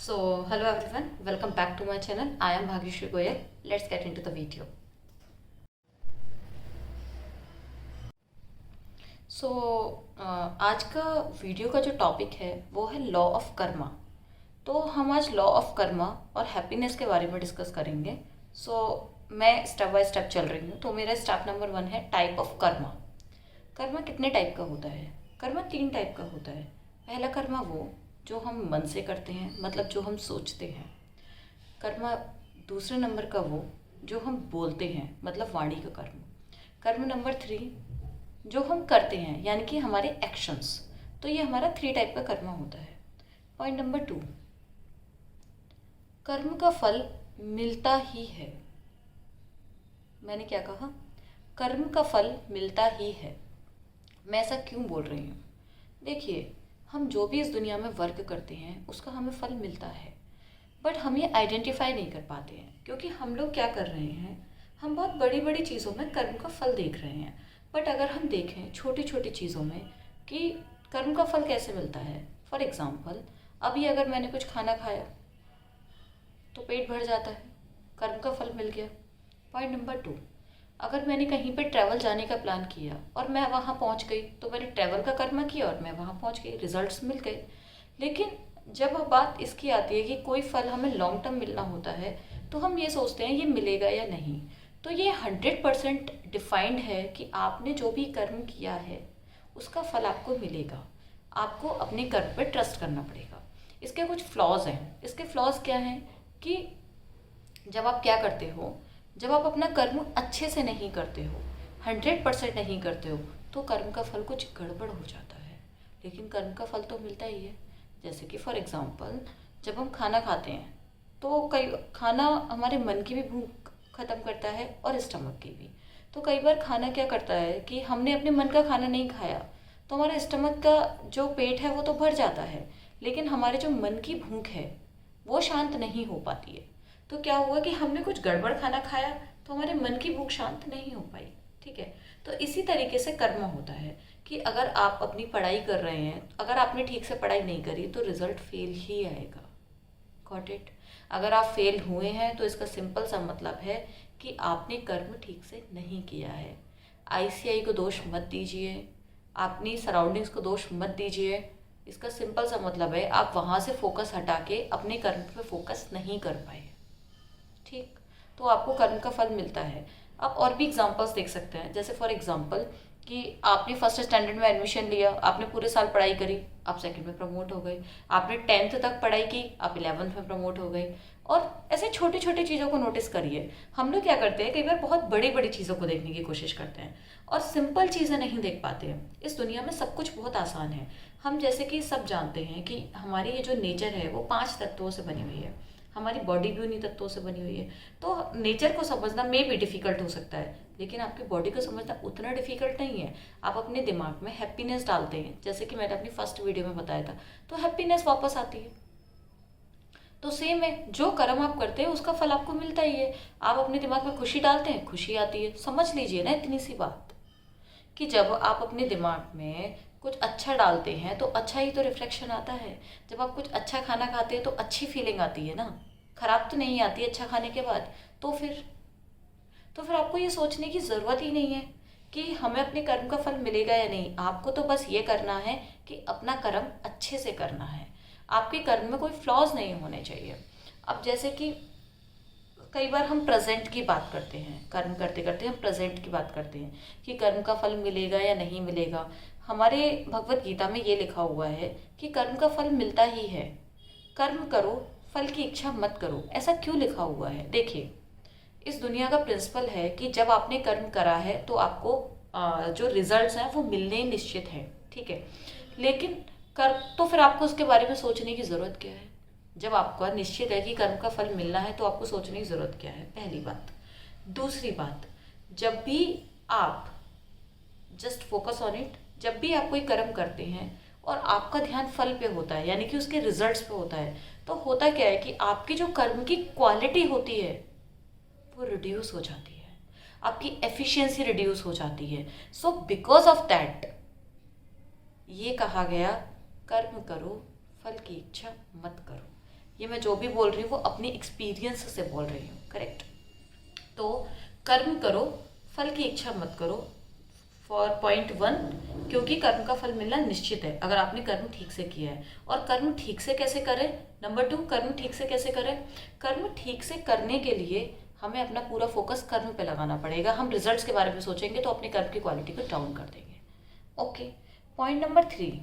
So, hello everyone, welcome back to my channel. I am Bhagrishri Goyal. Let's get into the video. So, आज का video का जो topic है वो है लॉ ऑफ कर्मा. तो हम आज लॉ ऑफ कर्मा और हैप्पीनेस के बारे में डिस्कस करेंगे. मैं स्टेप बाय स्टेप चल रही हूँ. तो मेरा स्टेप नंबर 1 है टाइप ऑफ कर्मा. कर्मा कितने टाइप का होता है? कर्मा 3 टाइप का होता है. पहला कर्मा वो जो हम मन से करते हैं, मतलब जो हम सोचते हैं. कर्म दूसरे नंबर का वो जो हम बोलते हैं, मतलब वाणी का कर्म. कर्म नंबर 3 जो हम करते हैं, यानी कि हमारे एक्शंस. तो ये हमारा 3 टाइप का कर्म होता है. पॉइंट नंबर 2, कर्म का फल मिलता ही है. मैंने क्या कहा? कर्म का फल मिलता ही है. मैं ऐसा क्यों बोल रही हूँ? देखिए, हम जो भी इस दुनिया में वर्क करते हैं उसका हमें फल मिलता है, बट हम ये आइडेंटिफाई नहीं कर पाते हैं. क्योंकि हम लोग क्या कर रहे हैं, हम बहुत बड़ी बड़ी चीज़ों में कर्म का फल देख रहे हैं. बट अगर हम देखें छोटी छोटी चीज़ों में कि कर्म का फल कैसे मिलता है. फॉर एग्ज़ाम्पल, अभी अगर मैंने कुछ खाना खाया तो पेट भर जाता है, कर्म का फल मिल गया. पॉइंट नंबर 2, अगर मैंने कहीं पे ट्रैवल जाने का प्लान किया और मैं वहाँ पहुँच गई तो मैंने ट्रैवल का कर्म किया और मैं वहाँ पहुँच गई, रिजल्ट्स मिल गए. लेकिन जब अब बात इसकी आती है कि कोई फल हमें लॉन्ग टर्म मिलना होता है, तो हम ये सोचते हैं ये मिलेगा या नहीं. तो ये 100% डिफाइंड है कि आपने जो भी कर्म किया है उसका फल आपको मिलेगा. आपको अपने कर्म पर ट्रस्ट करना पड़ेगा. इसके कुछ फ्लॉज हैं. इसके फ्लॉज क्या हैं कि जब आप क्या करते हो, जब आप अपना कर्म अच्छे से नहीं करते हो, 100% नहीं करते हो, तो कर्म का फल कुछ गड़बड़ हो जाता है. लेकिन कर्म का फल तो मिलता ही है. जैसे कि फॉर एग्ज़ाम्पल, जब हम खाना खाते हैं तो कई खाना हमारे मन की भी भूख ख़त्म करता है और स्टमक की भी. तो कई बार खाना क्या करता है कि हमने अपने मन का खाना नहीं खाया तो हमारे स्टमक का जो पेट है वो तो भर जाता है, लेकिन हमारे जो मन की भूख है वो शांत नहीं हो पाती है. तो क्या हुआ कि हमने कुछ गड़बड़ खाना खाया तो हमारे मन की भूख शांत नहीं हो पाई. ठीक है. तो इसी तरीके से कर्म होता है कि अगर आप अपनी पढ़ाई कर रहे हैं, अगर आपने ठीक से पढ़ाई नहीं करी तो रिजल्ट फेल ही आएगा. Got it? अगर आप फेल हुए हैं तो इसका सिंपल सा मतलब है कि आपने कर्म ठीक से नहीं किया है. आईसीआई को दोष मत दीजिए, अपनी सराउंडिंग्स को दोष मत दीजिए. इसका सिंपल सा मतलब है आप वहाँ से फोकस हटा के अपने कर्म पे फोकस नहीं कर पाए. ठीक. तो आपको कर्म का फल मिलता है. आप और भी एग्जांपल्स देख सकते हैं. जैसे फॉर एग्जांपल कि आपने फर्स्ट स्टैंडर्ड में एडमिशन लिया, आपने पूरे साल पढ़ाई करी, आप सेकंड में प्रमोट हो गए. आपने 10th तक पढ़ाई की, आप 11th में प्रमोट हो गए. और ऐसे छोटी छोटी चीज़ों को नोटिस करिए. हम लोग क्या करते हैं, कई बार बहुत बड़ी बड़ी चीज़ों को देखने की कोशिश करते हैं और सिंपल चीज़ें नहीं देख पाते हैं. इस दुनिया में सब कुछ बहुत आसान है. हम जैसे कि सब जानते हैं कि हमारी ये जो नेचर है वो 5 तत्वों से बनी हुई है. हमारी बॉडी भी उन्हीं तत्वों से बनी हुई है. तो नेचर को समझना मे भी डिफ़िकल्ट हो सकता है, लेकिन आपकी बॉडी को समझना उतना डिफ़िकल्ट नहीं है. आप अपने दिमाग में हैप्पीनेस डालते हैं, जैसे कि मैंने अपनी फर्स्ट वीडियो में बताया था, तो हैप्पीनेस वापस आती है. तो सेम है, जो कर्म आप करते हैं उसका फल आपको मिलता ही है. आप अपने दिमाग में खुशी डालते हैं, खुशी आती है. समझ लीजिए ना इतनी सी बात कि जब आप अपने दिमाग में कुछ अच्छा डालते हैं तो अच्छा ही तो रिफ्लेक्शन आता है. जब आप कुछ अच्छा खाना खाते हैं तो अच्छी फीलिंग आती है ना, खराब तो नहीं आती अच्छा खाने के बाद. तो फिर आपको ये सोचने की ज़रूरत ही नहीं है कि हमें अपने कर्म का फल मिलेगा या नहीं. आपको तो बस ये करना है कि अपना कर्म अच्छे से करना है. आपके कर्म में कोई फ्लॉज नहीं होने चाहिए. अब जैसे कि कई बार हम प्रेजेंट की बात करते हैं, कर्म करते करते हम प्रेजेंट की बात करते हैं कि कर्म का फल मिलेगा या नहीं मिलेगा. हमारे भगवत गीता में ये लिखा हुआ है कि कर्म का फल मिलता ही है. कर्म करो, फल की इच्छा मत करो. ऐसा क्यों लिखा हुआ है? देखिए, इस दुनिया का प्रिंसिपल है कि जब आपने कर्म करा है तो आपको जो रिजल्ट्स हैं वो मिलने निश्चित हैं. ठीक है. लेकिन कर तो फिर आपको उसके बारे में सोचने की ज़रूरत क्या है? जब आपका निश्चित है कि कर्म का फल मिलना है तो आपको सोचने की ज़रूरत क्या है? पहली बात. दूसरी बात, जब भी आप जस्ट फोकस ऑन इट, जब भी आप कोई कर्म करते हैं और आपका ध्यान फल पे होता है, यानी कि उसके रिजल्ट्स पे होता है, तो होता क्या है कि आपकी जो कर्म की क्वालिटी होती है वो रिड्यूस हो जाती है. आपकी एफिशिएंसी रिड्यूस हो जाती है. सो बिकॉज ऑफ दैट ये कहा गया, कर्म करो, फल की इच्छा मत करो. ये मैं जो भी बोल रही हूँ वो अपनी एक्सपीरियंस से बोल रही हूँ, करेक्ट। तो कर्म करो, फल की इच्छा मत करो। फॉर पॉइंट 1, क्योंकि कर्म का फल मिलना निश्चित है अगर आपने कर्म ठीक से किया है। और कर्म ठीक से कैसे करें? नंबर 2, कर्म ठीक से कैसे करें? कर्म ठीक से करने के लिए हमें अपना पूरा फोकस कर्म पे लगाना पड़ेगा। हम रिजल्ट्स के बारे में सोचेंगे तो अपने कर्म की क्वालिटी को डाउन कर देंगे। Okay, point number 3।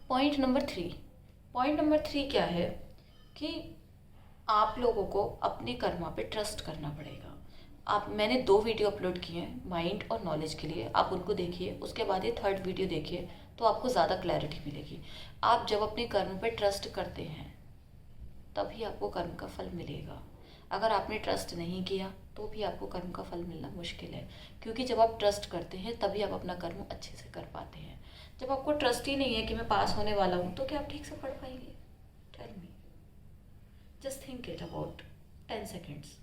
Point number 3 क्या है कि आप लोगों को अपने कर्मा पे ट्रस्ट करना पड़ेगा। मैंने 2 वीडियो अपलोड किए हैं माइंड और नॉलेज के लिए, आप उनको देखिए। उसके बाद ये 3rd वीडियो देखिए तो आपको ज़्यादा क्लैरिटी मिलेगी। आप जब अपने कर्म पे ट्रस्ट करते हैं तभी आपको कर्म का फल मिलेगा। अगर आपने ट्रस्ट नहीं किया तो भी आपको कर्म का फल मिलना मुश्किल है, क्योंकि जब आप ट्रस्ट करते हैं तभी आप अपना कर्म अच्छे से कर पाते हैं। जब आपको ट्रस्ट ही नहीं है कि मैं पास होने वाला हूँ तो क्या आप ठीक से पढ़ पाएंगे? Tell me, just think it about 10 seconds.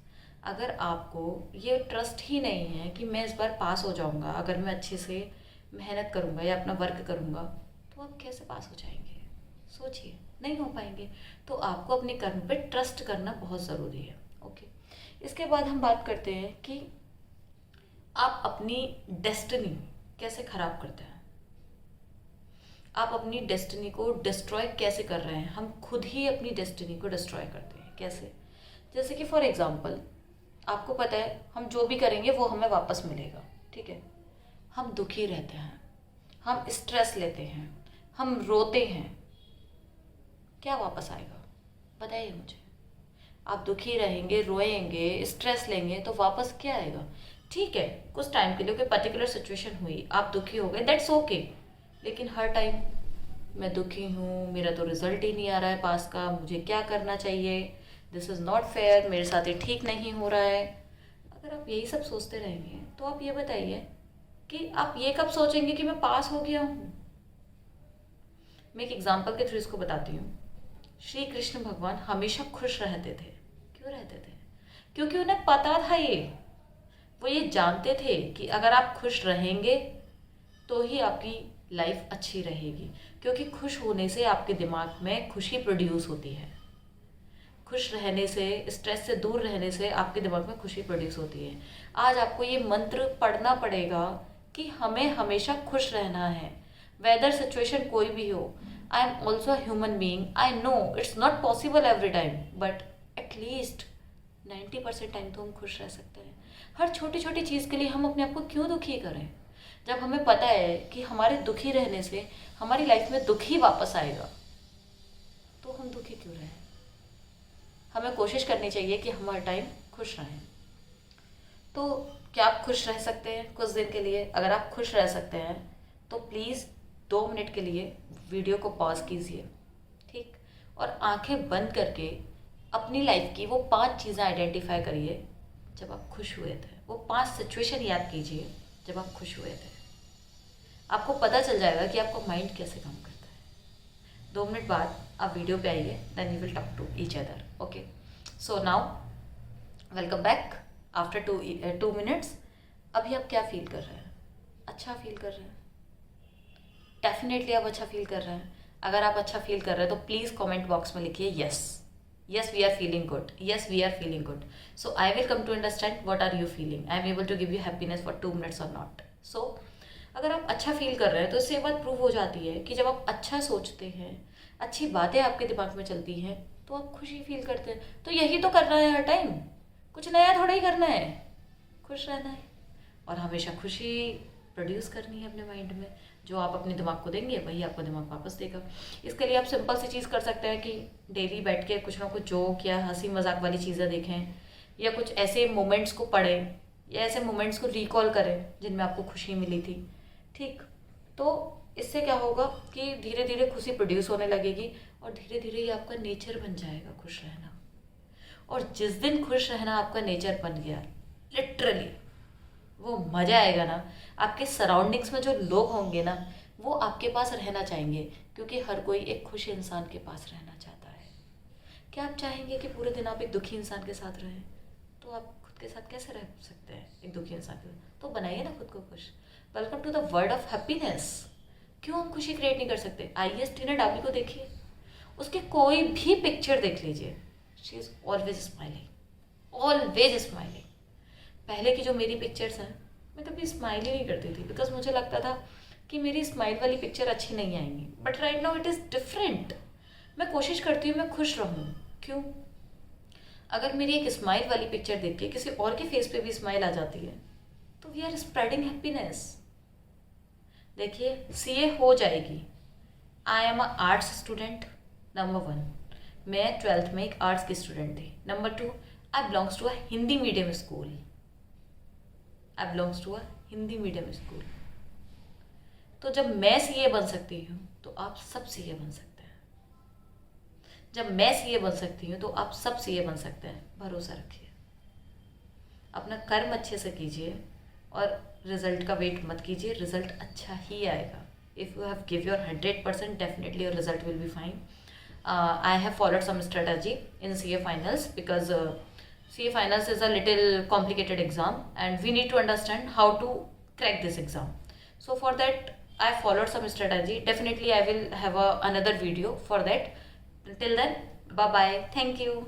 अगर आपको ये ट्रस्ट ही नहीं है कि मैं इस बार पास हो जाऊंगा अगर मैं अच्छे से मेहनत करूंगा या अपना वर्क करूंगा, तो आप कैसे पास हो जाएंगे? सोचिए, नहीं हो पाएंगे। तो आपको अपने कर्म पे ट्रस्ट करना बहुत ज़रूरी है। ओके, इसके बाद हम बात करते हैं कि आप अपनी डेस्टिनी कैसे ख़राब करते हैं। आप अपनी डेस्टिनी को डिस्ट्रॉय कैसे कर रहे हैं? हम खुद ही अपनी डेस्टिनी को डिस्ट्रॉय करते हैं। कैसे? जैसे कि फॉर एग्जांपल, आपको पता है हम जो भी करेंगे वो हमें वापस मिलेगा, ठीक है। हम दुखी रहते हैं, हम स्ट्रेस लेते हैं, हम रोते हैं, क्या वापस आएगा? बताइए मुझे। आप दुखी रहेंगे, रोएंगे, स्ट्रेस लेंगे तो वापस क्या आएगा? ठीक है, कुछ टाइम के लिए कोई पर्टिकुलर सिचुएशन हुई, आप दुखी हो गए, दैट्स ओके। लेकिन हर टाइम मैं दुखी हूँ, मेरा तो रिजल्ट ही नहीं आ रहा है पास का, मुझे क्या करना चाहिए, दिस इज़ नॉट फेयर, मेरे साथ ये ठीक नहीं हो रहा है। अगर आप यही सब सोचते रहेंगे तो आप ये बताइए कि आप ये कब सोचेंगे कि मैं पास हो गया हूँ? मैं एक एग्जाम्पल के थ्रू इसको बताती हूँ। श्री कृष्ण भगवान हमेशा खुश रहते थे। क्यों रहते थे? क्योंकि उन्हें पता था वो ये जानते थे कि अगर आप खुश रहेंगे तो ही आपकी लाइफ अच्छी रहेगी, क्योंकि खुश होने से आपके दिमाग में खुशी प्रोड्यूस होती है। खुश रहने से, स्ट्रेस से दूर रहने से आपके दिमाग में खुशी प्रोड्यूस होती है। आज आपको ये मंत्र पढ़ना पड़ेगा कि हमें हमेशा खुश रहना है, वेदर सिचुएशन कोई भी हो। I am also human being, I know it's not possible every time, but at least 90% time तो हम खुश रह सकते हैं। हर छोटी छोटी चीज़ के लिए हम अपने आप को क्यों दुखी करें? जब हमें पता है कि हमारे दुखी रहने से हमारी लाइफ में दुख ही वापस आएगा, तो हम दुखी क्यों रहें? हमें कोशिश करनी चाहिए कि हम हर टाइम खुश रहें। तो क्या आप खुश रह सकते हैं कुछ दिन के लिए? अगर आप खुश रह सकते हैं तो प्लीज़ 2 मिनट के लिए वीडियो को पॉज कीजिए, ठीक, और आंखें बंद करके अपनी लाइफ की वो 5 चीज़ें आइडेंटिफाई करिए जब आप खुश हुए थे। वो 5 सिचुएशन याद कीजिए जब आप खुश हुए थे। आपको पता चल जाएगा कि आपका माइंड कैसे काम करता है। 2 मिनट बाद आप वीडियो पे आइए, then you will talk to each other. Okay, so now welcome back after 2 minutes. अभी आप क्या फील कर रहे हैं? अच्छा फील कर रहे हैं? डेफिनेटली आप अच्छा फील कर रहे हैं। अगर आप अच्छा फील कर रहे हैं तो प्लीज़ कमेंट बॉक्स में लिखिए yes, yes we are feeling good, yes we are feeling good. So I will come to understand what are you feeling. I am able to give you happiness for 2 minutes or not. So अगर आप अच्छा feel कर रहे हैं तो इससे ये बात प्रूव हो जाती है कि जब आप अच्छा सोचते हैं, अच्छी बातें आपके दिमाग में चलती हैं, तो आप खुशी फील करते हैं। तो यही तो करना है हर टाइम, कुछ नया थोड़ा ही करना है, खुश रहना है और हमेशा खुशी प्रोड्यूस करनी है अपने माइंड में। जो आप अपने दिमाग को देंगे वही आपको दिमाग वापस देगा। इसके लिए आप सिंपल सी चीज़ कर सकते हैं कि डेली बैठ के कुछ ना कुछ जोक या हंसी मजाक वाली चीज़ें देखें, या कुछ ऐसे मोमेंट्स को पढ़ें, या ऐसे मोमेंट्स को रिकॉल करें जिनमें आपको खुशी मिली थी, ठीक। तो इससे क्या होगा कि धीरे धीरे खुशी प्रोड्यूस होने लगेगी और धीरे धीरे ये आपका नेचर बन जाएगा खुश रहना। और जिस दिन खुश रहना आपका नेचर बन गया, लिटरली वो मज़ा आएगा ना। आपके सराउंडिंग्स में जो लोग होंगे ना, वो आपके पास रहना चाहेंगे, क्योंकि हर कोई एक खुश इंसान के पास रहना चाहता है। क्या आप चाहेंगे कि पूरे दिन आप एक दुखी इंसान के साथ रहें? तो आप खुद के साथ कैसे रह सकते हैं एक दुखी इंसान के साथ? तो बनाइए ना खुद को खुश। Welcome to the world of happiness. क्यों हम खुशी क्रिएट नहीं कर सकते? आईएएस टीना डाबी को देखिए, उसके कोई भी पिक्चर देख लीजिए, she is always smiling, always smiling. पहले की जो मेरी पिक्चर्स हैं, मैं कभी स्माइल ही नहीं करती थी, बिकॉज मुझे लगता था कि मेरी स्माइल वाली पिक्चर अच्छी नहीं आएंगी। But right now it is different. मैं कोशिश करती हूँ मैं खुश रहूँ। क्यों? अगर मेरी एक स्माइल वाली पिक्चर देख के किसी और के फेस पे भी स्माइल आ जाती है, तो वी आर स्प्रेडिंग हैप्पीनेस। देखिए, सीए हो जाएगी। I am a arts student, number 1। मैं 12th में एक आर्ट्स की स्टूडेंट थी। Number 2, I belongs to a Hindi medium school. I belongs to a Hindi medium school. तो जब मैं सीए बन सकती हूँ, तो आप सब सीए बन सकते हैं। जब मैं सीए बन सकती हूँ, तो आप सब सीए बन सकते हैं। भरोसा रखिए, अपना कर्म अच्छे से कीजिए और रिजल्ट का वेट मत कीजिए, रिजल्ट अच्छा ही आएगा। If you have give your 100%, definitely your result will be fine. I have followed some strategy in CA finals, because CA finals is a little complicated exam and we need to understand how to crack this exam. So for that I followed some strategy. Definitely I will have another video for that. Till then, bye bye, thank you.